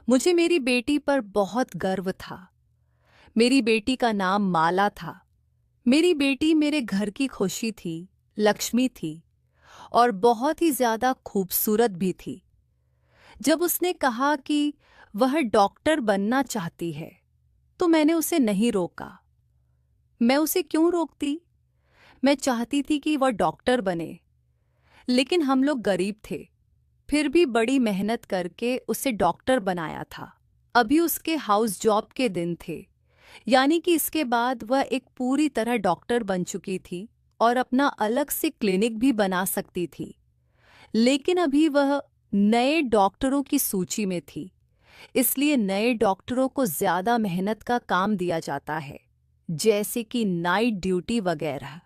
मुझे मेरी बेटी पर बहुत गर्व था। मेरी बेटी का नाम माला था। मेरी बेटी मेरे घर की खुशी थी, लक्ष्मी थी और बहुत ही ज्यादा खूबसूरत भी थी। जब उसने कहा कि वह डॉक्टर बनना चाहती है, तो मैंने उसे नहीं रोका। मैं उसे क्यों रोकती? मैं चाहती थी कि वह डॉक्टर बने, लेकिन हम लोग गरीब थे। फिर भी बड़ी मेहनत करके उसे डॉक्टर बनाया था। अभी उसके हाउस जॉब के दिन थे, यानी कि इसके बाद वह एक पूरी तरह डॉक्टर बन चुकी थी और अपना अलग से क्लिनिक भी बना सकती थी। लेकिन अभी वह नए डॉक्टरों की सूची में थी, इसलिए नए डॉक्टरों को ज्यादा मेहनत का काम दिया जाता है, जैसे कि नाइट ड्यूटी वगैरह।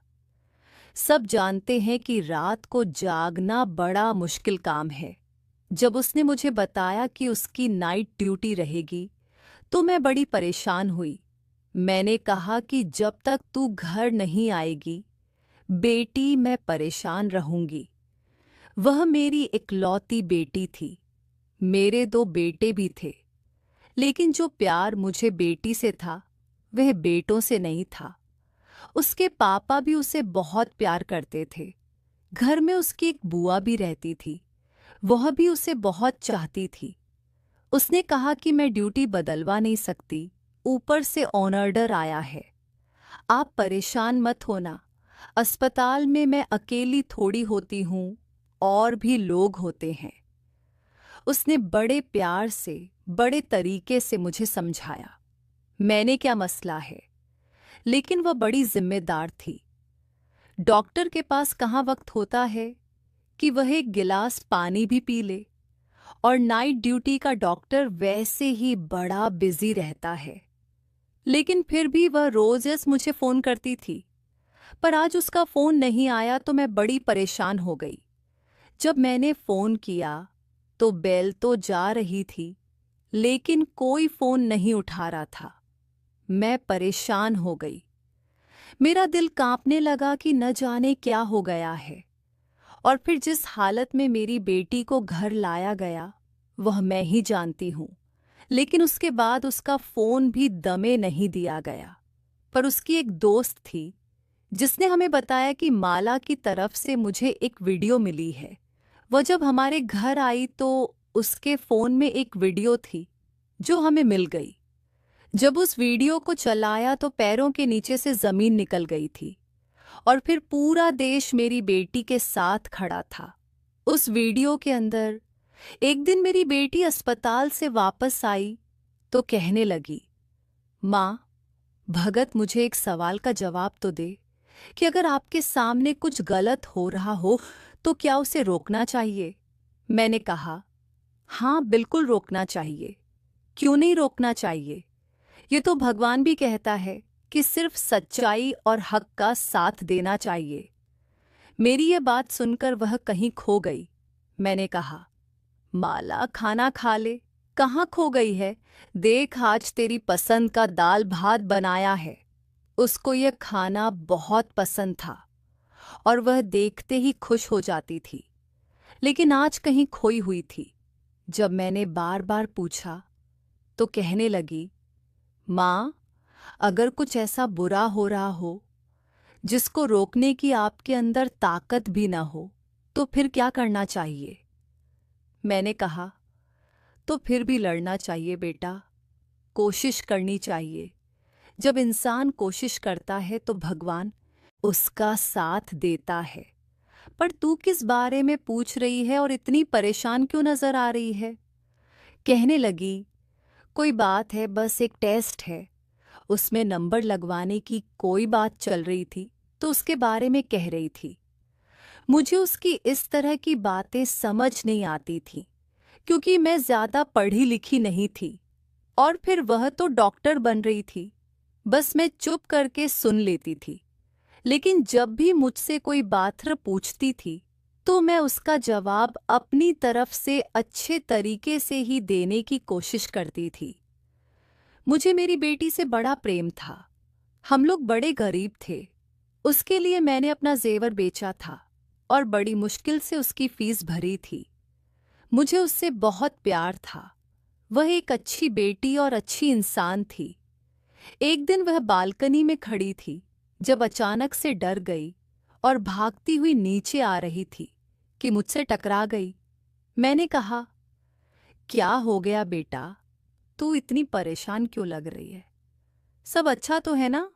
सब जानते हैं कि रात को जागना बड़ा मुश्किल काम है। जब उसने मुझे बताया कि उसकी नाइट ड्यूटी रहेगी, तो मैं बड़ी परेशान हुई। मैंने कहा कि जब तक तू घर नहीं आएगी, बेटी, मैं परेशान रहूंगी। वह मेरी इकलौती बेटी थी। मेरे दो बेटे भी थे, लेकिन जो प्यार मुझे बेटी से था, वह बेटों से नहीं था। उसके पापा भी उसे बहुत प्यार करते थे। घर में उसकी एक बुआ भी रहती थी, वह भी उसे बहुत चाहती थी। उसने कहा कि मैं ड्यूटी बदलवा नहीं सकती, ऊपर से ऑर्डर आया है। आप परेशान मत होना, अस्पताल में मैं अकेली थोड़ी होती हूँ, और भी लोग होते हैं। उसने बड़े प्यार से, बड़े तरीके से मुझे समझाया मैंने क्या मसला है, लेकिन वह बड़ी जिम्मेदार थी। डॉक्टर के पास कहाँ वक्त होता है कि वह एक गिलास पानी भी पी ले, और नाइट ड्यूटी का डॉक्टर वैसे ही बड़ा बिजी रहता है। लेकिन फिर भी वह रोज मुझे फोन करती थी। पर आज उसका फोन नहीं आया तो मैं बड़ी परेशान हो गई। जब मैंने फोन किया तो बेल तो जा रही थी, लेकिन कोई फोन नहीं उठा रहा था। मैं परेशान हो गई। मेरा दिल कांपने लगा कि न जाने क्या हो गया है। और फिर जिस हालत में मेरी बेटी को घर लाया गया, वह मैं ही जानती हूँ। लेकिन उसके बाद उसका फोन भी दमे नहीं दिया गया। पर उसकी एक दोस्त थी, जिसने हमें बताया कि माला की तरफ से मुझे एक वीडियो मिली है। वह जब हमारे घर आई तो उसके फोन में एक वीडियो थी, जो हमें मिल गई। जब उस वीडियो को चलाया तो पैरों के नीचे से जमीन निकल गई थी, और फिर पूरा देश मेरी बेटी के साथ खड़ा था। उस वीडियो के अंदर एक दिन मेरी बेटी अस्पताल से वापस आई तो कहने लगी, माँ, भगत मुझे एक सवाल का जवाब तो दे कि अगर आपके सामने कुछ गलत हो रहा हो तो क्या उसे रोकना चाहिए? मैंने कहा, हाँ, बिल्कुल रोकना चाहिए। क्यों नहीं रोकना चाहिए? ये तो भगवान भी कहता है कि सिर्फ सच्चाई और हक का साथ देना चाहिए। मेरी ये बात सुनकर वह कहीं खो गई। मैंने कहा, माला, खाना खा ले। कहाँ खो गई है? देख, आज तेरी पसंद का दाल भात बनाया है। उसको यह खाना बहुत पसंद था और वह देखते ही खुश हो जाती थी, लेकिन आज कहीं खोई हुई थी। जब मैंने बार बार पूछा तो कहने लगी, माँ, अगर कुछ ऐसा बुरा हो रहा हो जिसको रोकने की आपके अंदर ताकत भी ना हो, तो फिर क्या करना चाहिए? मैंने कहा, तो फिर भी लड़ना चाहिए बेटा, कोशिश करनी चाहिए। जब इंसान कोशिश करता है तो भगवान उसका साथ देता है। पर तू किस बारे में पूछ रही है और इतनी परेशान क्यों नजर आ रही है? कहने लगी, कोई बात है, बस एक टेस्ट है। उसमें नंबर लगवाने की कोई बात चल रही थी तो उसके बारे में कह रही थी। मुझे उसकी इस तरह की बातें समझ नहीं आती थी, क्योंकि मैं ज्यादा पढ़ी लिखी नहीं थी, और फिर वह तो डॉक्टर बन रही थी। बस मैं चुप करके सुन लेती थी। लेकिन जब भी मुझसे कोई बात पूछती थी तो मैं उसका जवाब अपनी तरफ से अच्छे तरीके से ही देने की कोशिश करती थी। मुझे मेरी बेटी से बड़ा प्रेम था। हम लोग बड़े गरीब थे। उसके लिए मैंने अपना जेवर बेचा था और बड़ी मुश्किल से उसकी फीस भरी थी। मुझे उससे बहुत प्यार था। वह एक अच्छी बेटी और अच्छी इंसान थी। एक दिन वह बालकनी में खड़ी थी जब अचानक से डर गई और भागती हुई नीचे आ रही थी कि मुझसे टकरा गई। मैंने कहा, क्या हो गया बेटा, तू इतनी परेशान क्यों लग रही है? सब अच्छा तो है ना?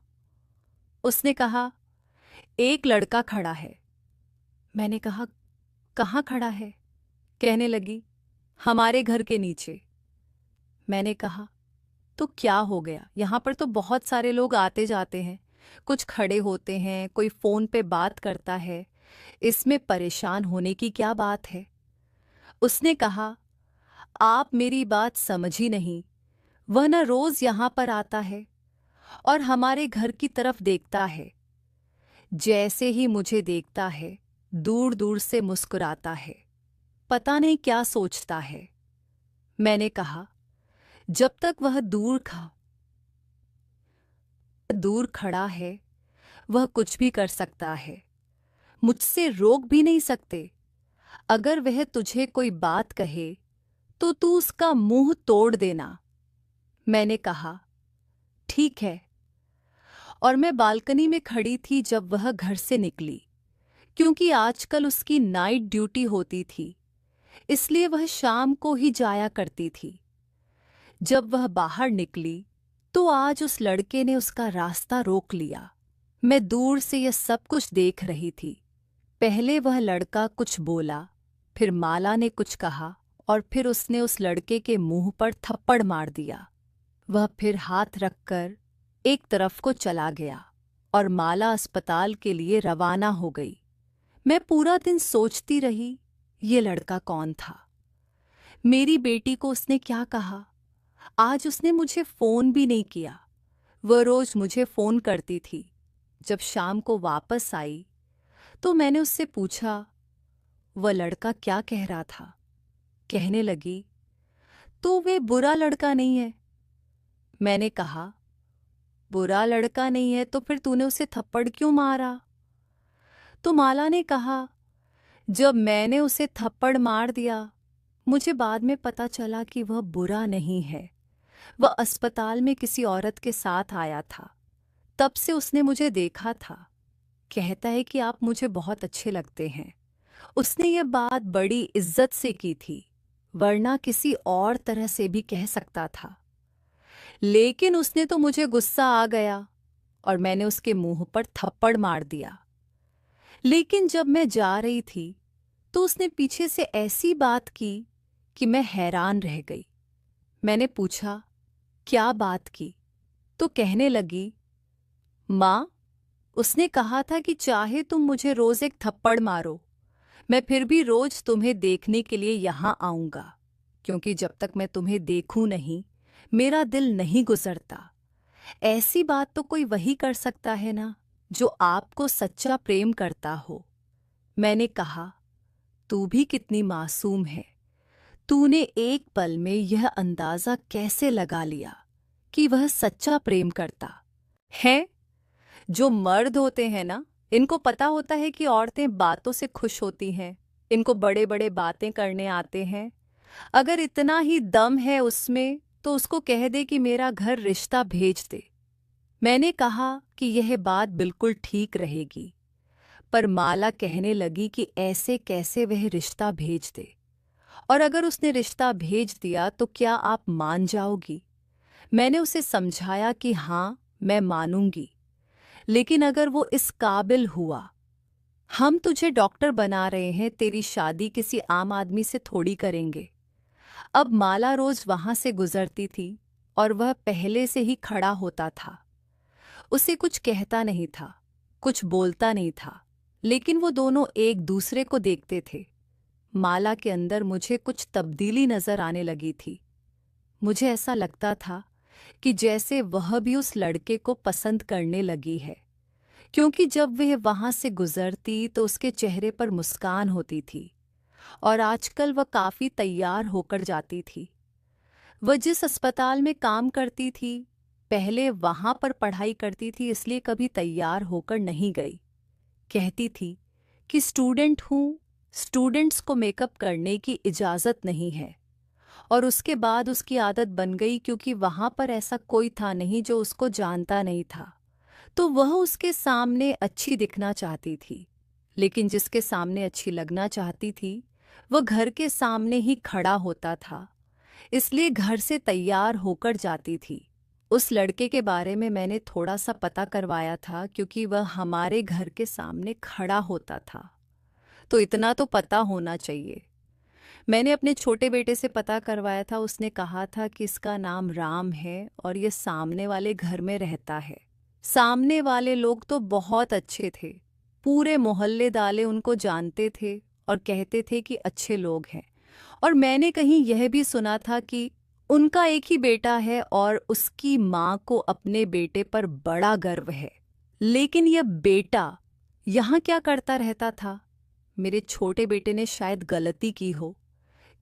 उसने कहा, एक लड़का खड़ा है। मैंने कहा, कहाँ खड़ा है? कहने लगी, हमारे घर के नीचे। मैंने कहा, तो क्या हो गया? यहाँ पर तो बहुत सारे लोग आते जाते हैं, कुछ खड़े होते हैं, कोई फोन पे बात करता है, इसमें परेशान होने की क्या बात है? उसने कहा, आप मेरी बात समझ ही नहीं। वह न रोज यहाँ पर आता है और हमारे घर की तरफ देखता है। जैसे ही मुझे देखता है दूर दूर से मुस्कुराता है, पता नहीं क्या सोचता है। मैंने कहा, जब तक वह दूर खड़ा है वह कुछ भी कर सकता है, मुझसे रोक भी नहीं सकते। अगर वह तुझे कोई बात कहे तो तू उसका मुंह तोड़ देना। मैंने कहा, ठीक है। और मैं बालकनी में खड़ी थी जब वह घर से निकली। क्योंकि आजकल उसकी नाइट ड्यूटी होती थी, इसलिए वह शाम को ही जाया करती थी। जब वह बाहर निकली तो आज उस लड़के ने उसका रास्ता रोक लिया। मैं दूर से यह सब कुछ देख रही थी। पहले वह लड़का कुछ बोला, फिर माला ने कुछ कहा और फिर उसने उस लड़के के मुंह पर थप्पड़ मार दिया। वह फिर हाथ रखकर एक तरफ को चला गया और माला अस्पताल के लिए रवाना हो गई। मैं पूरा दिन सोचती रही, ये लड़का कौन था? मेरी बेटी को उसने क्या कहा? आज उसने मुझे फोन भी नहीं किया। वह रोज मुझे फोन करती थी। जब शाम को वापस आई तो मैंने उससे पूछा, वह लड़का क्या कह रहा था? कहने लगी, तो वे बुरा लड़का नहीं है। मैंने कहा, बुरा लड़का नहीं है तो फिर तूने उसे थप्पड़ क्यों मारा? तो माला ने कहा, जब मैंने उसे थप्पड़ मार दिया मुझे बाद में पता चला कि वह बुरा नहीं है। वह अस्पताल में किसी औरत के साथ आया था, तब से उसने मुझे देखा था। कहता है कि आप मुझे बहुत अच्छे लगते हैं। उसने यह बात बड़ी इज्जत से की थी, वरना किसी और तरह से भी कह सकता था। लेकिन उसने तो मुझे गुस्सा आ गया और मैंने उसके मुंह पर थप्पड़ मार दिया। लेकिन जब मैं जा रही थी तो उसने पीछे से ऐसी बात की कि मैं हैरान रह गई। मैंने पूछा, क्या बात की? तो कहने लगी, माँ, उसने कहा था कि चाहे तुम मुझे रोज एक थप्पड़ मारो, मैं फिर भी रोज तुम्हें देखने के लिए यहाँ आऊंगा, क्योंकि जब तक मैं तुम्हें देखूं नहीं मेरा दिल नहीं गुजरता। ऐसी बात तो कोई वही कर सकता है ना जो आपको सच्चा प्रेम करता हो। मैंने कहा, तू भी कितनी मासूम है। तूने एक पल में यह अंदाजा कैसे लगा लिया कि वह सच्चा प्रेम करता है? जो मर्द होते हैं ना, इनको पता होता है कि औरतें बातों से खुश होती हैं, इनको बड़े बड़े बातें करने आते हैं। अगर इतना ही दम है उसमें तो उसको कह दे कि मेरा घर रिश्ता भेज दे। मैंने कहा कि यह बात बिल्कुल ठीक रहेगी, पर माला कहने लगी कि ऐसे कैसे वह रिश्ता भेज दे, और अगर उसने रिश्ता भेज दिया तो क्या आप मान जाओगी? मैंने उसे समझाया कि हाँ, मैं मानूंगी, लेकिन अगर वो इस काबिल हुआ। हम तुझे डॉक्टर बना रहे हैं, तेरी शादी किसी आम आदमी से थोड़ी करेंगे। अब माला रोज वहां से गुजरती थी और वह पहले से ही खड़ा होता था। उसे कुछ कहता नहीं था, कुछ बोलता नहीं था, लेकिन वो दोनों एक दूसरे को देखते थे। माला के अंदर मुझे कुछ तब्दीली नजर आने लगी थी। मुझे ऐसा लगता था कि जैसे वह भी उस लड़के को पसंद करने लगी है, क्योंकि जब वह वहां से गुजरती तो उसके चेहरे पर मुस्कान होती थी और आजकल वह काफी तैयार होकर जाती थी। वह जिस अस्पताल में काम करती थी, पहले वहां पर पढ़ाई करती थी, इसलिए कभी तैयार होकर नहीं गई। कहती थी कि स्टूडेंट हूं, स्टूडेंट्स को मेकअप करने की इजाजत नहीं है, और उसके बाद उसकी आदत बन गई, क्योंकि वहाँ पर ऐसा कोई था नहीं जो उसको जानता नहीं था। तो वह उसके सामने अच्छी दिखना चाहती थी, लेकिन जिसके सामने अच्छी लगना चाहती थी वह घर के सामने ही खड़ा होता था, इसलिए घर से तैयार होकर जाती थी। उस लड़के के बारे में मैंने थोड़ा सा पता करवाया था, क्योंकि वह हमारे घर के सामने खड़ा होता था, तो इतना तो पता होना चाहिए। मैंने अपने छोटे बेटे से पता करवाया था, उसने कहा था कि इसका नाम राम है और ये सामने वाले घर में रहता है। सामने वाले लोग तो बहुत अच्छे थे, पूरे मोहल्ले दाले उनको जानते थे और कहते थे कि अच्छे लोग हैं। और मैंने कहीं यह भी सुना था कि उनका एक ही बेटा है और उसकी माँ को अपने बेटे पर बड़ा गर्व है। लेकिन यह बेटा यहाँ क्या करता रहता था? मेरे छोटे बेटे ने शायद गलती की हो,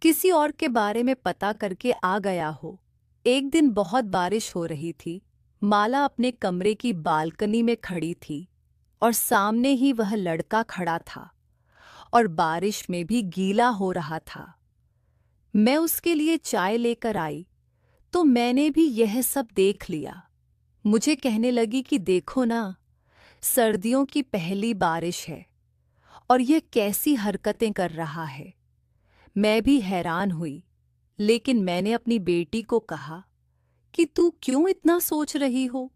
किसी और के बारे में पता करके आ गया हो। एक दिन बहुत बारिश हो रही थी। माला अपने कमरे की बालकनी में खड़ी थी और सामने ही वह लड़का खड़ा था और बारिश में भी गीला हो रहा था। मैं उसके लिए चाय लेकर आई तो मैंने भी यह सब देख लिया। मुझे कहने लगी कि देखो ना, सर्दियों की पहली बारिश है और यह कैसी हरकतें कर रहा है। मैं भी हैरान हुई, लेकिन मैंने अपनी बेटी को कहा कि तू क्यों इतना सोच रही हो,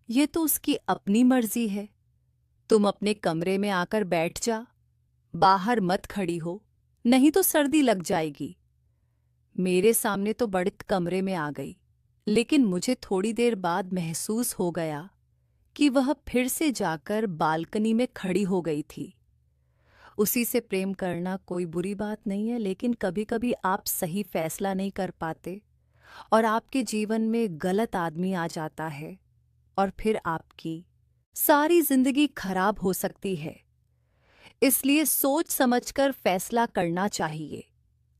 यह तो उसकी अपनी मर्जी है। तुम अपने कमरे में आकर बैठ जा, बाहर मत खड़ी हो, नहीं तो सर्दी लग जाएगी। मेरे सामने तो बढ़त कमरे में आ गई, लेकिन मुझे थोड़ी देर बाद महसूस हो गया कि वह फिर से जाकर बालकनी में खड़ी हो गई थी। उसी से प्रेम करना कोई बुरी बात नहीं है, लेकिन कभी-कभी आप सही फैसला नहीं कर पाते और आपके जीवन में गलत आदमी आ जाता है और फिर आपकी सारी जिंदगी खराब हो सकती है। इसलिए सोच समझकर फैसला करना चाहिए।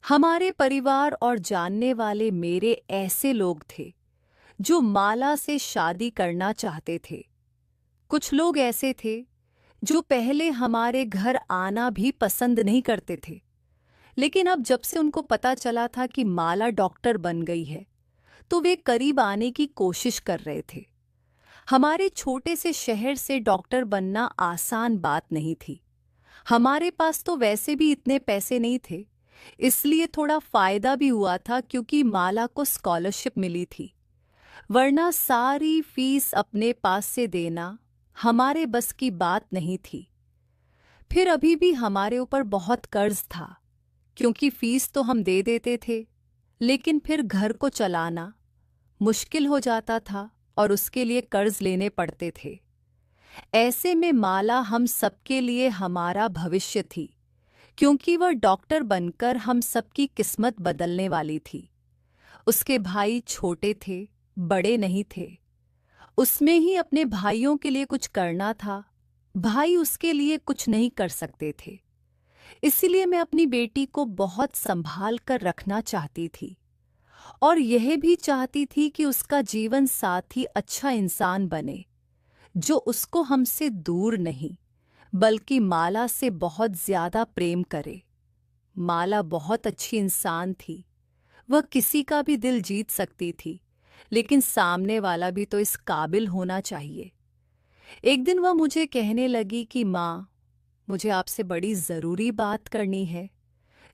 हमारे परिवार और जानने वाले मेरे ऐसे लोग थे जो माला से शादी करना चाहते थे। कुछ लोग ऐसे थे जो पहले हमारे घर आना भी पसंद नहीं करते थे, लेकिन अब जब से उनको पता चला था कि माला डॉक्टर बन गई है तो वे करीब आने की कोशिश कर रहे थे। हमारे छोटे से शहर से डॉक्टर बनना आसान बात नहीं थी। हमारे पास तो वैसे भी इतने पैसे नहीं थे, इसलिए थोड़ा फायदा भी हुआ था क्योंकि माला को स्कॉलरशिप मिली थी, वरना सारी फीस अपने पास से देना हमारे बस की बात नहीं थी। फिर अभी भी हमारे ऊपर बहुत कर्ज था, क्योंकि फीस तो हम दे देते थे, लेकिन फिर घर को चलाना मुश्किल हो जाता था और उसके लिए कर्ज लेने पड़ते थे। ऐसे में माला हम सबके लिए हमारा भविष्य थी, क्योंकि वह डॉक्टर बनकर हम सबकी किस्मत बदलने वाली थी। उसके भाई छोटे थे, बड़े नहीं थे। उसमें ही अपने भाइयों के लिए कुछ करना था, भाई उसके लिए कुछ नहीं कर सकते थे। इसीलिए मैं अपनी बेटी को बहुत संभाल कर रखना चाहती थी और यह भी चाहती थी कि उसका जीवन साथी अच्छा इंसान बने, जो उसको हमसे दूर नहीं बल्कि माला से बहुत ज्यादा प्रेम करे। माला बहुत अच्छी इंसान थी, वह किसी का भी दिल जीत सकती थी, लेकिन सामने वाला भी तो इस काबिल होना चाहिए। एक दिन वह मुझे कहने लगी कि माँ, मुझे आपसे बड़ी ज़रूरी बात करनी है,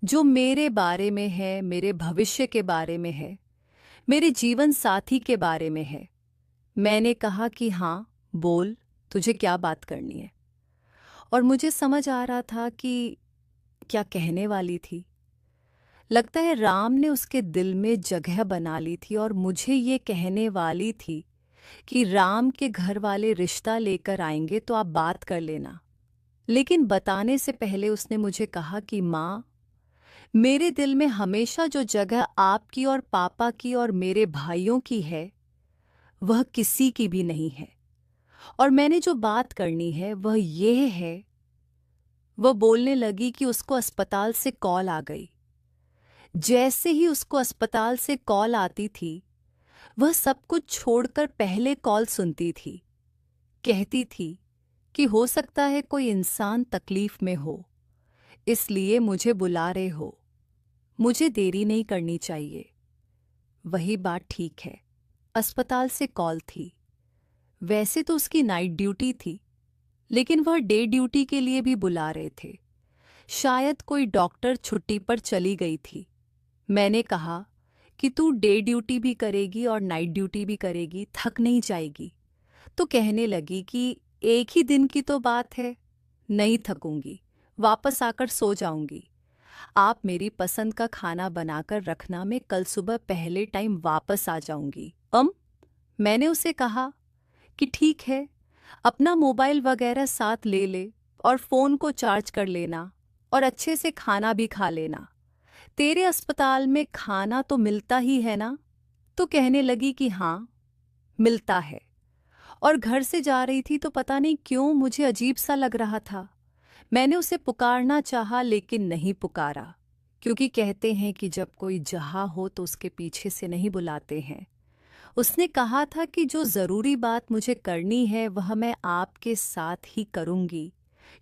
जो मेरे बारे में है, मेरे भविष्य के बारे में है, मेरे जीवन साथी के बारे में है। मैंने कहा कि हाँ, बोल, तुझे क्या बात करनी है। और मुझे समझ आ रहा था कि क्या कहने वाली थी। लगता है राम ने उसके दिल में जगह बना ली थी और मुझे ये कहने वाली थी कि राम के घर वाले रिश्ता लेकर आएंगे तो आप बात कर लेना। लेकिन बताने से पहले उसने मुझे कहा कि माँ, मेरे दिल में हमेशा जो जगह आपकी और पापा की और मेरे भाइयों की है, वह किसी की भी नहीं है। और मैंने जो बात करनी है वह यह है। वह बोलने लगी कि उसको अस्पताल से कॉल आ गई। जैसे ही उसको अस्पताल से कॉल आती थी, वह सब कुछ छोड़कर पहले कॉल सुनती थी। कहती थी कि हो सकता है कोई इंसान तकलीफ में हो, इसलिए मुझे बुला रहे हो। मुझे देरी नहीं करनी चाहिए। वही बात ठीक है। अस्पताल से कॉल थी। वैसे तो उसकी नाइट ड्यूटी थी, लेकिन वह डे ड्यूटी के लिए भी बुला रहे थे। शायद कोई डॉक्टर छुट्टी पर चली गई थी। मैंने कहा कि तू डे ड्यूटी भी करेगी और नाइट ड्यूटी भी करेगी, थक नहीं जाएगी? तो कहने लगी कि एक ही दिन की तो बात है, नहीं थकूंगी, वापस आकर सो जाऊंगी। आप मेरी पसंद का खाना बनाकर रखना, मैं कल सुबह पहले टाइम वापस आ जाऊंगी। मैंने उसे कहा कि ठीक है, अपना मोबाइल वगैरह साथ ले ले और फ़ोन को चार्ज कर लेना और अच्छे से खाना भी खा लेना। तेरे अस्पताल में खाना तो मिलता ही है ना? तो कहने लगी कि हाँ, मिलता है। और घर से जा रही थी तो पता नहीं क्यों मुझे अजीब सा लग रहा था। मैंने उसे पुकारना चाहा लेकिन नहीं पुकारा, क्योंकि कहते हैं कि जब कोई जहाँ हो तो उसके पीछे से नहीं बुलाते हैं। उसने कहा था कि जो ज़रूरी बात मुझे करनी है वह मैं आपके साथ ही करूँगी,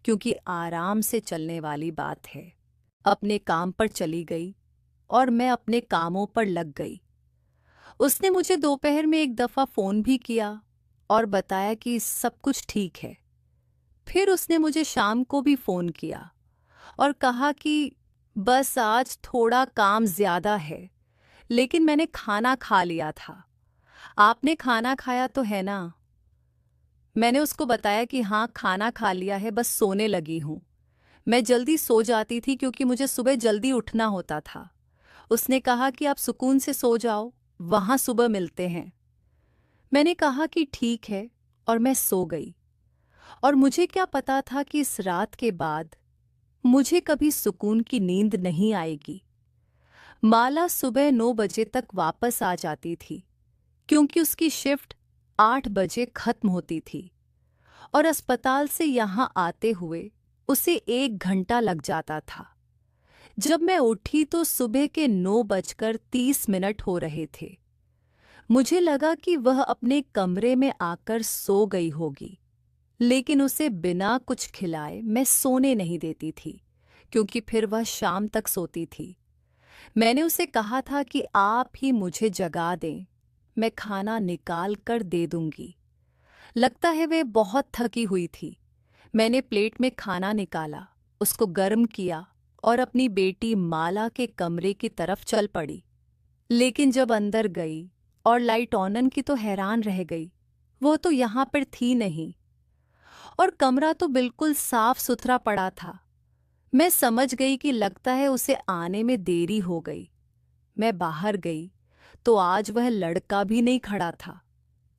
क्योंकि आराम से चलने वाली बात है। अपने काम पर चली गई और मैं अपने कामों पर लग गई। उसने मुझे दोपहर में एक दफ़ा फ़ोन भी किया और बताया कि सब कुछ ठीक है। फिर उसने मुझे शाम को भी फ़ोन किया और कहा कि बस आज थोड़ा काम ज़्यादा है, लेकिन मैंने खाना खा लिया था। आपने खाना खाया तो है ना? मैंने उसको बताया कि हाँ, खाना खा लिया है, बस सोने लगी हूँ। मैं जल्दी सो जाती थी क्योंकि मुझे सुबह जल्दी उठना होता था। उसने कहा कि आप सुकून से सो जाओ, वहाँ सुबह मिलते हैं। मैंने कहा कि ठीक है और मैं सो गई। और मुझे क्या पता था कि इस रात के बाद मुझे कभी सुकून की नींद नहीं आएगी। माला सुबह 9 बजे तक वापस आ जाती थी, क्योंकि उसकी शिफ्ट 8 बजे खत्म होती थी और अस्पताल से यहाँ आते हुए उसे 1 घंटा लग जाता था। जब मैं उठी तो सुबह के 9:30 हो रहे थे। मुझे लगा कि वह अपने कमरे में आकर सो गई होगी, लेकिन उसे बिना कुछ खिलाए मैं सोने नहीं देती थी, क्योंकि फिर वह शाम तक सोती थी। मैंने उसे कहा था कि आप ही मुझे जगा दें, मैं खाना निकाल कर दे दूंगी। लगता है वे बहुत थकी हुई थी। मैंने प्लेट में खाना निकाला, उसको गर्म किया और अपनी बेटी माला के कमरे की तरफ चल पड़ी। लेकिन जब अंदर गई और लाइट ऑनन की तो हैरान रह गई। वो तो यहाँ पर थी नहीं और कमरा तो बिल्कुल साफ सुथरा पड़ा था। मैं समझ गई कि लगता है उसे आने में देरी हो गई। मैं बाहर गई तो आज वह लड़का भी नहीं खड़ा था।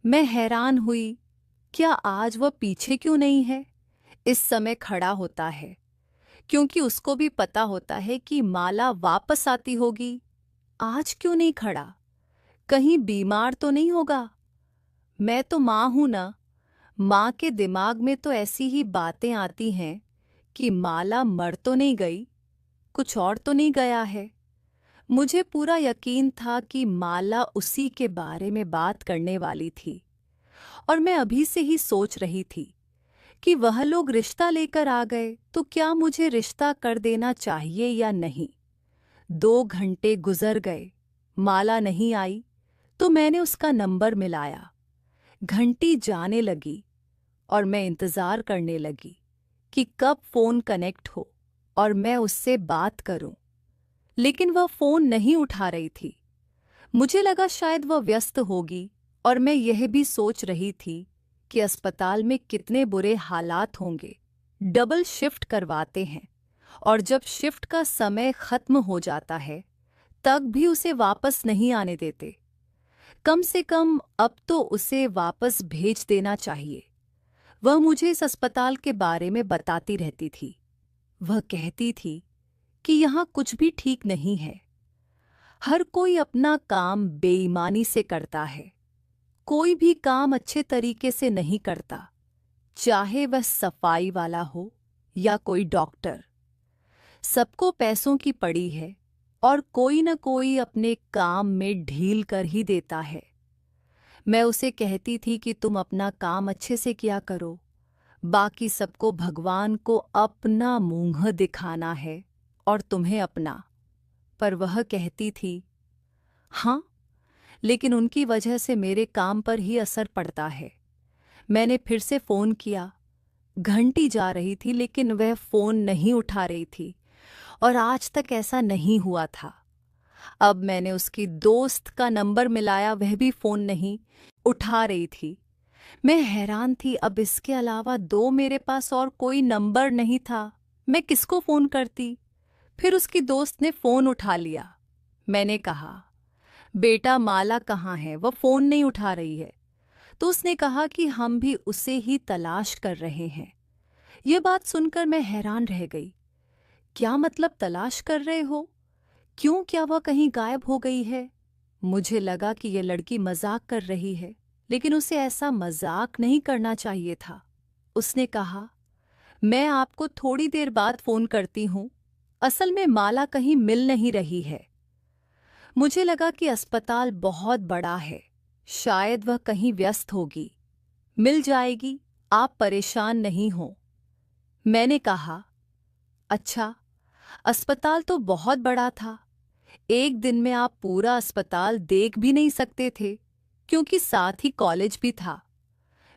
मैं हैरान हुई, क्या आज वह पीछे क्यों नहीं है? इस समय खड़ा होता है, क्योंकि उसको भी पता होता है कि माला वापस आती होगी। आज क्यों नहीं खड़ा? कहीं बीमार तो नहीं होगा? मैं तो माँ हूं ना। माँ के दिमाग में तो ऐसी ही बातें आती हैं कि माला मर तो नहीं गई, कुछ और तो नहीं गया है। मुझे पूरा यकीन था कि माला उसी के बारे में बात करने वाली थी और मैं अभी से ही सोच रही थी कि वह लोग रिश्ता लेकर आ गए तो क्या मुझे रिश्ता कर देना चाहिए या नहीं। 2 घंटे गुजर गए, माला नहीं आई तो मैंने उसका नंबर मिलाया। घंटी जाने लगी और मैं इंतज़ार करने लगी कि कब फ़ोन कनेक्ट हो और मैं उससे बात करूं। लेकिन वह फ़ोन नहीं उठा रही थी। मुझे लगा शायद वह व्यस्त होगी और मैं यह भी सोच रही थी कि अस्पताल में कितने बुरे हालात होंगे। डबल शिफ्ट करवाते हैं और जब शिफ्ट का समय ख़त्म हो जाता है तब भी उसे वापस नहीं आने देते। कम से कम अब तो उसे वापस भेज देना चाहिए। वह मुझे इस अस्पताल के बारे में बताती रहती थी। वह कहती थी कि यहाँ कुछ भी ठीक नहीं है। हर कोई अपना काम बेईमानी से करता है। कोई भी काम अच्छे तरीके से नहीं करता, चाहे वह सफाई वाला हो या कोई डॉक्टर। सबको पैसों की पड़ी है और कोई न कोई अपने काम में ढील कर ही देता है। मैं उसे कहती थी कि तुम अपना काम अच्छे से किया करो, बाकी सबको भगवान को अपना मुंह दिखाना है और तुम्हें अपना। पर वह कहती थी, हाँ, लेकिन उनकी वजह से मेरे काम पर ही असर पड़ता है। मैंने फिर से फ़ोन किया। घंटी जा रही थी लेकिन वह फ़ोन नहीं उठा रही थी और आज तक ऐसा नहीं हुआ था। अब मैंने उसकी दोस्त का नंबर मिलाया, वह भी फ़ोन नहीं उठा रही थी। मैं हैरान थी, अब इसके अलावा दो मेरे पास और कोई नंबर नहीं था। मैं किसको फ़ोन करती? फिर उसकी दोस्त ने फ़ोन उठा लिया। मैंने कहा, बेटा माला कहाँ है? वह फ़ोन नहीं उठा रही है। तो उसने कहा कि हम भी उसे ही तलाश कर रहे हैं। यह बात सुनकर मैं हैरान रह गई। क्या मतलब तलाश कर रहे हो? क्यों, क्या वह कहीं गायब हो गई है? मुझे लगा कि यह लड़की मजाक कर रही है, लेकिन उसे ऐसा मजाक नहीं करना चाहिए था। उसने कहा, मैं आपको थोड़ी देर बाद फ़ोन करती हूँ। असल में माला कहीं मिल नहीं रही है। मुझे लगा कि अस्पताल बहुत बड़ा है, शायद वह कहीं व्यस्त होगी। मिल जाएगी, आप परेशान नहीं हो। मैंने कहा, अच्छा, अस्पताल तो बहुत बड़ा था। एक दिन में आप पूरा अस्पताल देख भी नहीं सकते थे, क्योंकि साथ ही कॉलेज भी था।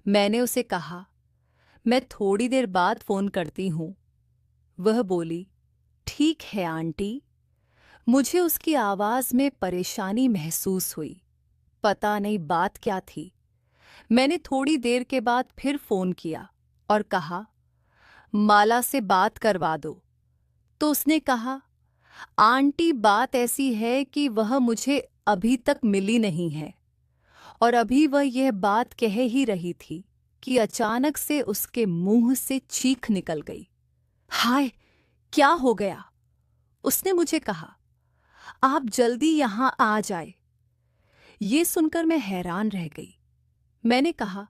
मैंने उसे कहा, मैं थोड़ी देर बाद फ़ोन करती हूँ। वह बोली, ठीक है आंटी। मुझे उसकी आवाज़ में परेशानी महसूस हुई। पता नहीं बात क्या थी। मैंने थोड़ी देर के बाद फिर फ़ोन किया और कहा, माला से बात करवा दो। तो उसने कहा, आंटी बात ऐसी है कि वह मुझे अभी तक मिली नहीं है। और अभी वह यह बात कह ही रही थी कि अचानक से उसके मुंह से चीख निकल गई। हाय, क्या हो गया? उसने मुझे कहा, आप जल्दी यहां आ जाए। ये सुनकर मैं हैरान रह गई। मैंने कहा,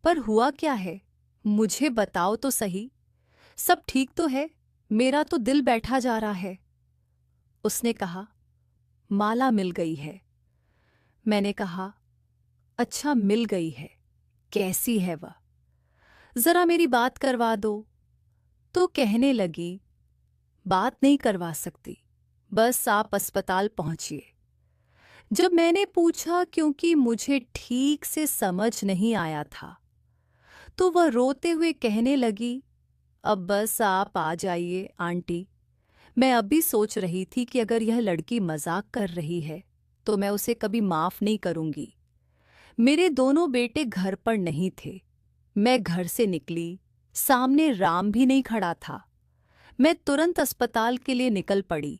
पर हुआ क्या है? मुझे बताओ तो सही। सब ठीक तो है? मेरा तो दिल बैठा जा रहा है। उसने कहा, माला मिल गई है। मैंने कहा, अच्छा, मिल गई है। कैसी है वह? जरा मेरी बात करवा दो। तो कहने लगी, बात नहीं करवा सकती, बस आप अस्पताल पहुंचिए। जब मैंने पूछा, क्योंकि मुझे ठीक से समझ नहीं आया था, तो वह रोते हुए कहने लगी, अब बस आप आ जाइए आंटी। मैं अभी सोच रही थी कि अगर यह लड़की मजाक कर रही है तो मैं उसे कभी माफ नहीं करूंगी। मेरे दोनों बेटे घर पर नहीं थे। मैं घर से निकली, सामने राम भी नहीं खड़ा था। मैं तुरंत अस्पताल के लिए निकल पड़ी।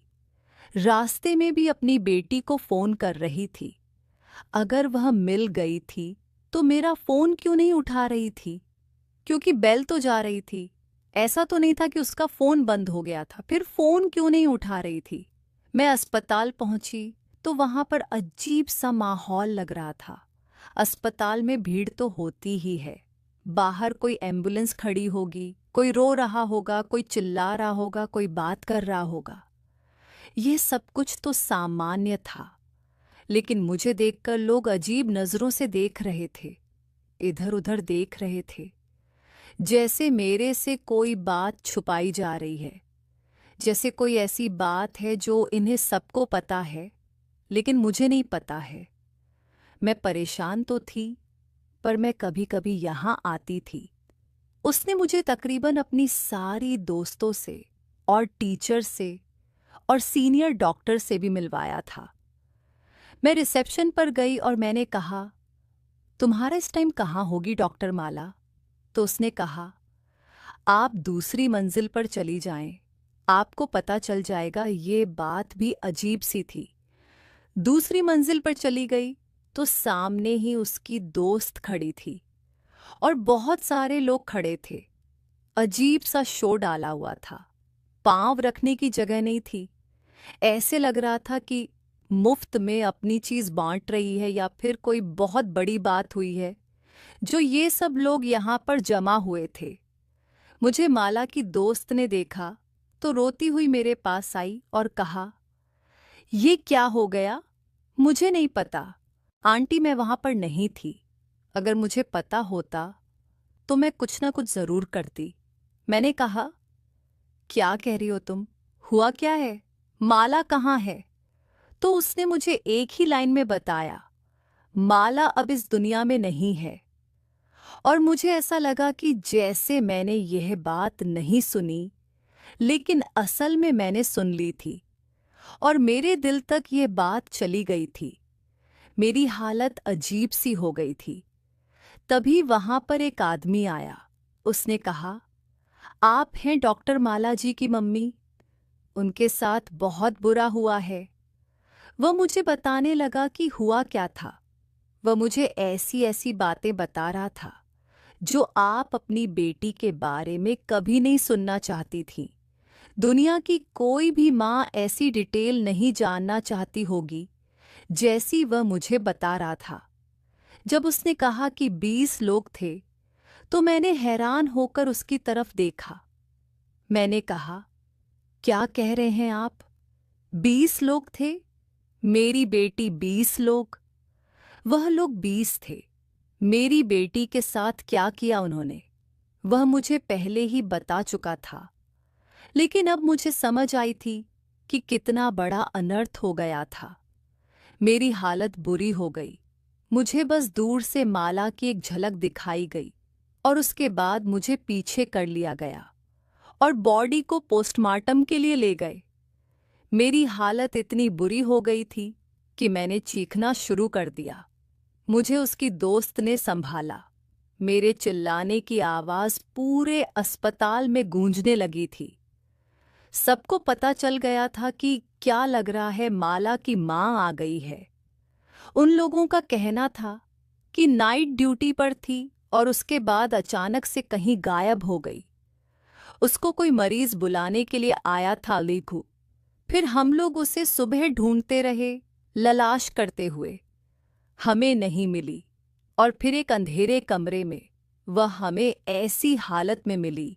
रास्ते में भी अपनी बेटी को फ़ोन कर रही थी। अगर वह मिल गई थी तो मेरा फ़ोन क्यों नहीं उठा रही थी? क्योंकि बेल तो जा रही थी। ऐसा तो नहीं था कि उसका फ़ोन बंद हो गया था। फिर फ़ोन क्यों नहीं उठा रही थी? मैं अस्पताल पहुंची तो वहां पर अजीब सा माहौल लग रहा था। अस्पताल में भीड़ तो होती ही है। बाहर कोई एम्बुलेंस खड़ी होगी, कोई रो रहा होगा, कोई चिल्ला रहा होगा, कोई बात कर रहा होगा। ये सब कुछ तो सामान्य था, लेकिन मुझे देखकर लोग अजीब नज़रों से देख रहे थे, इधर उधर देख रहे थे, जैसे मेरे से कोई बात छुपाई जा रही है, जैसे कोई ऐसी बात है जो इन्हें सबको पता है लेकिन मुझे नहीं पता है। मैं परेशान तो थी, पर मैं कभी कभी यहाँ आती थी। उसने मुझे तकरीबन अपनी सारी दोस्तों से और टीचर से और सीनियर डॉक्टर से भी मिलवाया था। मैं रिसेप्शन पर गई और मैंने कहा, तुम्हारा इस टाइम कहाँ होगी डॉक्टर माला? तो उसने कहा, आप दूसरी मंजिल पर चली जाएं, आपको पता चल जाएगा। ये बात भी अजीब सी थी। दूसरी मंजिल पर चली गई तो सामने ही उसकी दोस्त खड़ी थी और बहुत सारे लोग खड़े थे। अजीब सा शो डाला हुआ था। पांव रखने की जगह नहीं थी। ऐसे लग रहा था कि मुफ्त में अपनी चीज बांट रही है या फिर कोई बहुत बड़ी बात हुई है जो ये सब लोग यहाँ पर जमा हुए थे। मुझे माला की दोस्त ने देखा तो रोती हुई मेरे पास आई और कहा, ये क्या हो गया? मुझे नहीं पता आंटी, मैं वहां पर नहीं थी। अगर मुझे पता होता तो मैं कुछ ना कुछ जरूर करती। मैंने कहा, क्या कह रही हो तुम? हुआ क्या है? माला कहाँ है? तो उसने मुझे एक ही लाइन में बताया, माला अब इस दुनिया में नहीं है। और मुझे ऐसा लगा कि जैसे मैंने यह बात नहीं सुनी, लेकिन असल में मैंने सुन ली थी और मेरे दिल तक ये बात चली गई थी। मेरी हालत अजीब सी हो गई थी। तभी वहां पर एक आदमी आया। उसने कहा, आप हैं डॉक्टर माला जी की मम्मी? उनके साथ बहुत बुरा हुआ है। वह मुझे बताने लगा कि हुआ क्या था। वह मुझे ऐसी ऐसी बातें बता रहा था जो आप अपनी बेटी के बारे में कभी नहीं सुनना चाहती थी। दुनिया की कोई भी माँ ऐसी डिटेल नहीं जानना चाहती होगी जैसी वह मुझे बता रहा था। जब उसने कहा कि 20 लोग थे, तो मैंने हैरान होकर उसकी तरफ देखा। मैंने कहा, क्या कह रहे हैं आप? 20 लोग थे? मेरी बेटी 20 लोग? वह लोग 20 थे। मेरी बेटी के साथ क्या किया उन्होंने, वह मुझे पहले ही बता चुका था। लेकिन अब मुझे समझ आई थी कि कितना बड़ा अनर्थ हो गया था। मेरी हालत बुरी हो गई। मुझे बस दूर से माला की एक झलक दिखाई गई और उसके बाद मुझे पीछे कर लिया गया और बॉडी को पोस्टमार्टम के लिए ले गए। मेरी हालत इतनी बुरी हो गई थी कि मैंने चीखना शुरू कर दिया। मुझे उसकी दोस्त ने संभाला। मेरे चिल्लाने की आवाज़ पूरे अस्पताल में गूंजने लगी थी। सबको पता चल गया था कि क्या लग रहा है, माला की माँ आ गई है। उन लोगों का कहना था कि नाइट ड्यूटी पर थी और उसके बाद अचानक से कहीं गायब हो गई। उसको कोई मरीज बुलाने के लिए आया था लीखू। फिर हम लोग उसे सुबह ढूंढते रहे, तलाश करते हुए। हमें नहीं मिली और फिर एक अंधेरे कमरे में वह हमें ऐसी हालत में मिली।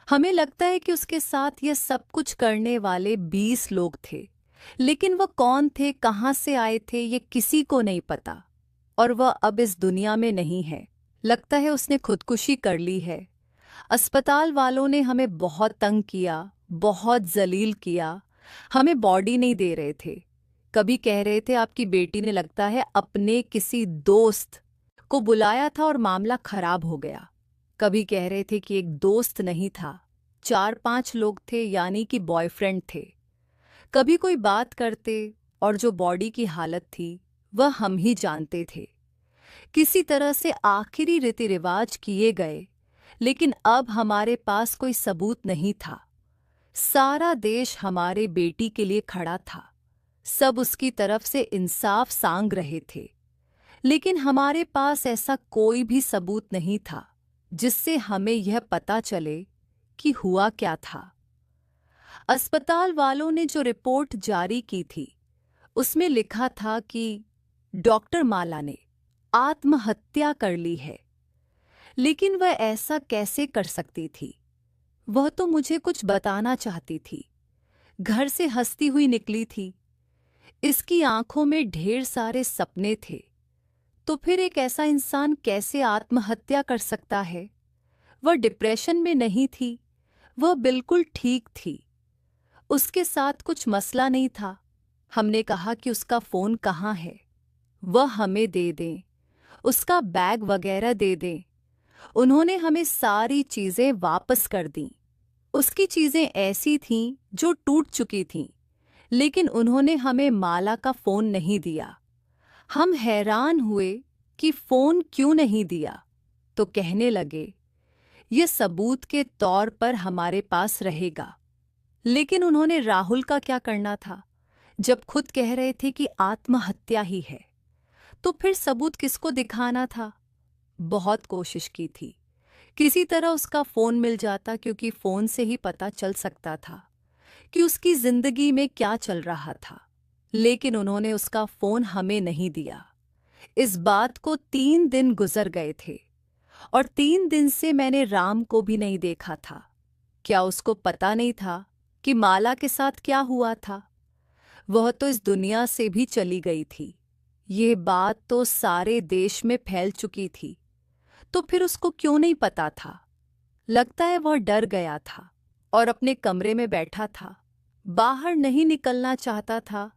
हमें लगता है कि उसके साथ यह सब कुछ करने वाले 20 लोग थे, लेकिन वह कौन थे, कहाँ से आए थे, ये किसी को नहीं पता। और वह अब इस दुनिया में नहीं है। लगता है उसने खुदकुशी कर ली है। अस्पताल वालों ने हमें बहुत तंग किया, बहुत जलील किया। हमें बॉडी नहीं दे रहे थे। कभी कह रहे थे आपकी बेटी ने लगता है अपने किसी दोस्त को बुलाया था और मामला खराब हो गया। कभी कह रहे थे कि एक दोस्त नहीं था, 4-5 लोग थे, यानी कि बॉयफ्रेंड थे। कभी कोई बात करते और जो बॉडी की हालत थी वह हम ही जानते थे। किसी तरह से आखिरी रीति रिवाज किए गए, लेकिन अब हमारे पास कोई सबूत नहीं था। सारा देश हमारे बेटी के लिए खड़ा था। सब उसकी तरफ से इंसाफ सांग रहे थे, लेकिन हमारे पास ऐसा कोई भी सबूत नहीं था जिससे हमें यह पता चले कि हुआ क्या था। अस्पताल वालों ने जो रिपोर्ट जारी की थी उसमें लिखा था कि डॉक्टर माला ने आत्महत्या कर ली है। लेकिन वह ऐसा कैसे कर सकती थी? वह तो मुझे कुछ बताना चाहती थी। घर से हंसती हुई निकली थी। इसकी आंखों में ढेर सारे सपने थे। तो फिर एक ऐसा इंसान कैसे आत्महत्या कर सकता है? वह डिप्रेशन में नहीं थी, वह बिल्कुल ठीक थी। उसके साथ कुछ मसला नहीं था। हमने कहा कि उसका फ़ोन कहाँ है, वह हमें दे दें, उसका बैग वगैरह दे दें। उन्होंने हमें सारी चीज़ें वापस कर दीं। उसकी चीज़ें ऐसी थीं जो टूट चुकी थीं, लेकिन उन्होंने हमें माला का फ़ोन नहीं दिया। हम हैरान हुए कि फ़ोन क्यों नहीं दिया, तो कहने लगे ये सबूत के तौर पर हमारे पास रहेगा। लेकिन उन्होंने राहुल का क्या करना था? जब खुद कह रहे थे कि आत्महत्या ही है, तो फिर सबूत किसको दिखाना था? बहुत कोशिश की थी, किसी तरह उसका फ़ोन मिल जाता, क्योंकि फ़ोन से ही पता चल सकता था कि उसकी ज़िंदगी में क्या चल रहा था। लेकिन उन्होंने उसका फ़ोन हमें नहीं दिया। इस बात को 3 दिन गुजर गए थे और 3 दिन से मैंने राम को भी नहीं देखा था। क्या उसको पता नहीं था कि माला के साथ क्या हुआ था? वह तो इस दुनिया से भी चली गई थी। ये बात तो सारे देश में फैल चुकी थी। तो फिर उसको क्यों नहीं पता था? लगता है वह डर गया था और अपने कमरे में बैठा था। बाहर नहीं निकलना चाहता था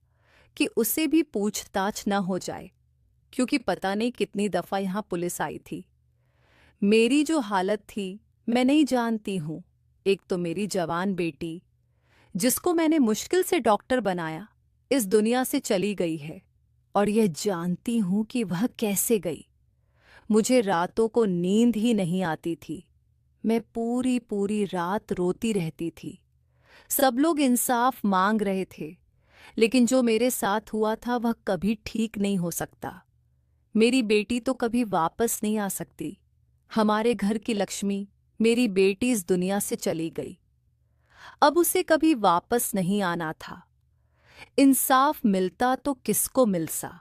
कि उसे भी पूछताछ न हो जाए, क्योंकि पता नहीं कितनी दफ़ा यहाँ पुलिस आई थी। मेरी जो हालत थी मैं नहीं जानती हूँ। एक तो मेरी जवान बेटी, जिसको मैंने मुश्किल से डॉक्टर बनाया, इस दुनिया से चली गई है, और यह जानती हूँ कि वह कैसे गई। मुझे रातों को नींद ही नहीं आती थी। मैं पूरी पूरी रात रोती रहती थी। सब लोग इंसाफ मांग रहे थे, लेकिन जो मेरे साथ हुआ था वह कभी ठीक नहीं हो सकता। मेरी बेटी तो कभी वापस नहीं आ सकती। हमारे घर की लक्ष्मी, मेरी बेटी, इस दुनिया से चली गई। अब उसे कभी वापस नहीं आना था। इंसाफ मिलता तो किसको मिलता।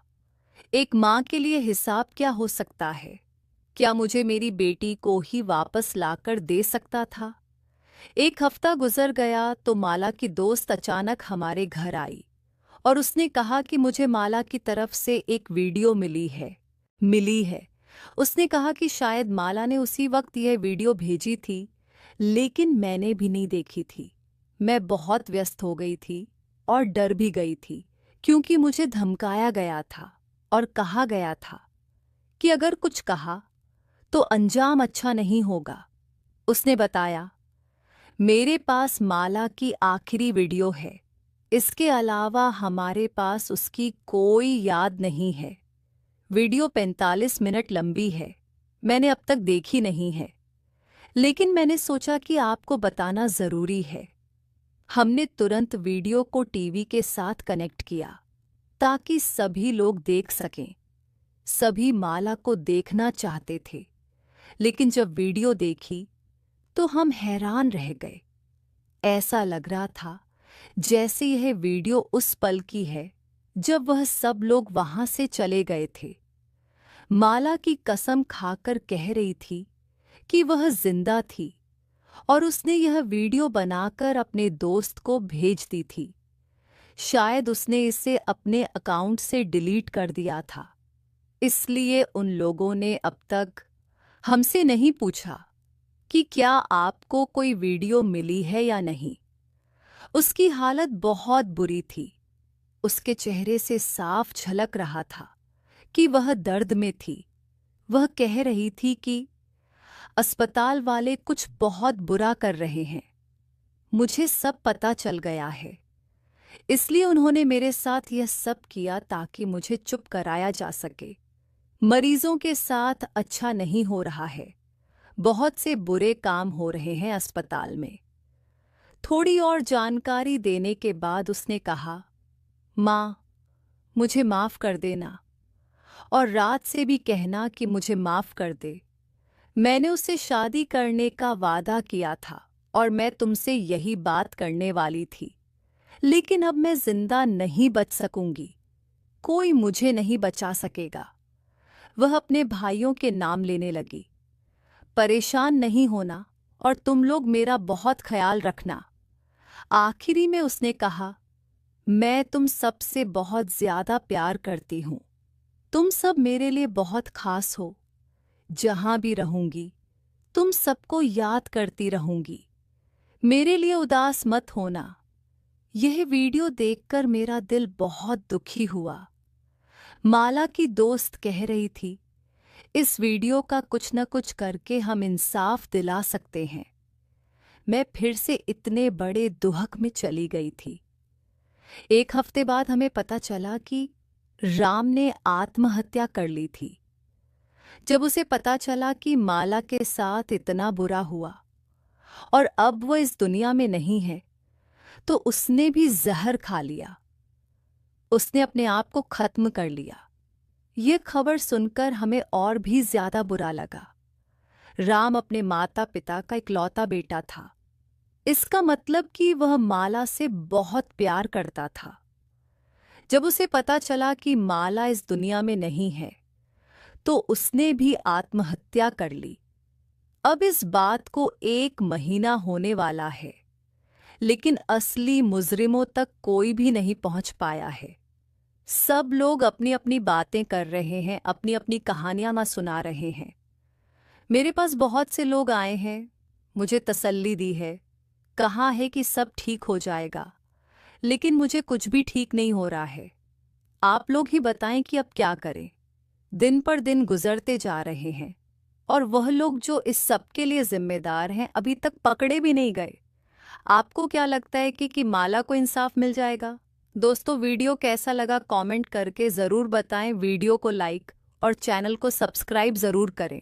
एक माँ के लिए हिसाब क्या हो सकता है? क्या मुझे मेरी बेटी को ही वापस लाकर दे सकता था? एक हफ्ता गुजर गया तो माला की दोस्त अचानक हमारे घर आई और उसने कहा कि मुझे माला की तरफ से एक वीडियो मिली है। उसने कहा कि शायद माला ने उसी वक्त यह वीडियो भेजी थी, लेकिन मैंने भी नहीं देखी थी। मैं बहुत व्यस्त हो गई थी और डर भी गई थी, क्योंकि मुझे धमकाया गया था और कहा गया था कि अगर कुछ कहा तो अंजाम अच्छा नहीं होगा। उसने बताया, मेरे पास माला की आखिरी वीडियो है, इसके अलावा हमारे पास उसकी कोई याद नहीं है। वीडियो 45 मिनट लंबी है। मैंने अब तक देखी नहीं है, लेकिन मैंने सोचा कि आपको बताना ज़रूरी है। हमने तुरंत वीडियो को टीवी के साथ कनेक्ट किया ताकि सभी लोग देख सकें। सभी माला को देखना चाहते थे, लेकिन जब वीडियो देखी तो हम हैरान रह गए। ऐसा लग रहा था जैसे यह वीडियो उस पल की है जब वह सब लोग वहां से चले गए थे। माला की कसम खाकर कह रही थी कि वह जिंदा थी और उसने यह वीडियो बनाकर अपने दोस्त को भेज दी थी। शायद उसने इसे अपने अकाउंट से डिलीट कर दिया था, इसलिए उन लोगों ने अब तक हमसे नहीं पूछा कि क्या आपको कोई वीडियो मिली है या नहीं। उसकी हालत बहुत बुरी थी। उसके चेहरे से साफ झलक रहा था कि वह दर्द में थी। वह कह रही थी कि अस्पताल वाले कुछ बहुत बुरा कर रहे हैं। मुझे सब पता चल गया है, इसलिए उन्होंने मेरे साथ यह सब किया ताकि मुझे चुप कराया जा सके। मरीजों के साथ अच्छा नहीं हो रहा है। बहुत से बुरे काम हो रहे हैं अस्पताल में। थोड़ी और जानकारी देने के बाद उसने कहा, माँ, मुझे माफ़ कर देना और रात से भी कहना कि मुझे माफ़ कर दे। मैंने उससे शादी करने का वादा किया था और मैं तुमसे यही बात करने वाली थी, लेकिन अब मैं जिंदा नहीं बच सकूंगी। कोई मुझे नहीं बचा सकेगा। वह अपने भाइयों के नाम लेने लगी। परेशान नहीं होना और तुम लोग मेरा बहुत ख्याल रखना। आखिरी में उसने कहा, मैं तुम सबसे बहुत ज्यादा प्यार करती हूँ। तुम सब मेरे लिए बहुत खास हो। जहां भी रहूंगी तुम सबको याद करती रहूंगी। मेरे लिए उदास मत होना। यह वीडियो देखकर मेरा दिल बहुत दुखी हुआ। माला की दोस्त कह रही थी, इस वीडियो का कुछ न कुछ करके हम इंसाफ दिला सकते हैं। मैं फिर से इतने बड़े दुहक में चली गई थी। एक हफ्ते बाद हमें पता चला कि राम ने आत्महत्या कर ली थी। जब उसे पता चला कि माला के साथ इतना बुरा हुआ और अब वह इस दुनिया में नहीं है, तो उसने भी जहर खा लिया। उसने अपने आप को खत्म कर लिया। यह खबर सुनकर हमें और भी ज्यादा बुरा लगा। राम अपने माता पिता का इकलौता बेटा था। इसका मतलब कि वह माला से बहुत प्यार करता था। जब उसे पता चला कि माला इस दुनिया में नहीं है, तो उसने भी आत्महत्या कर ली। अब इस बात को 1 महीना होने वाला है, लेकिन असली मुजरिमों तक कोई भी नहीं पहुंच पाया है। सब लोग अपनी अपनी बातें कर रहे हैं, अपनी अपनी कहानियां सुना रहे हैं। मेरे पास बहुत से लोग आए हैं, मुझे तसल्ली दी है, कहा है कि सब ठीक हो जाएगा। लेकिन मुझे कुछ भी ठीक नहीं हो रहा है। आप लोग ही बताएं कि अब क्या करें। दिन पर दिन गुजरते जा रहे हैं और वह लोग जो इस सब के लिए जिम्मेदार हैं अभी तक पकड़े भी नहीं गए। आपको क्या लगता है कि माला को इंसाफ मिल जाएगा? दोस्तों, वीडियो कैसा लगा कमेंट करके ज़रूर बताएं। वीडियो को लाइक और चैनल को सब्सक्राइब ज़रूर करें।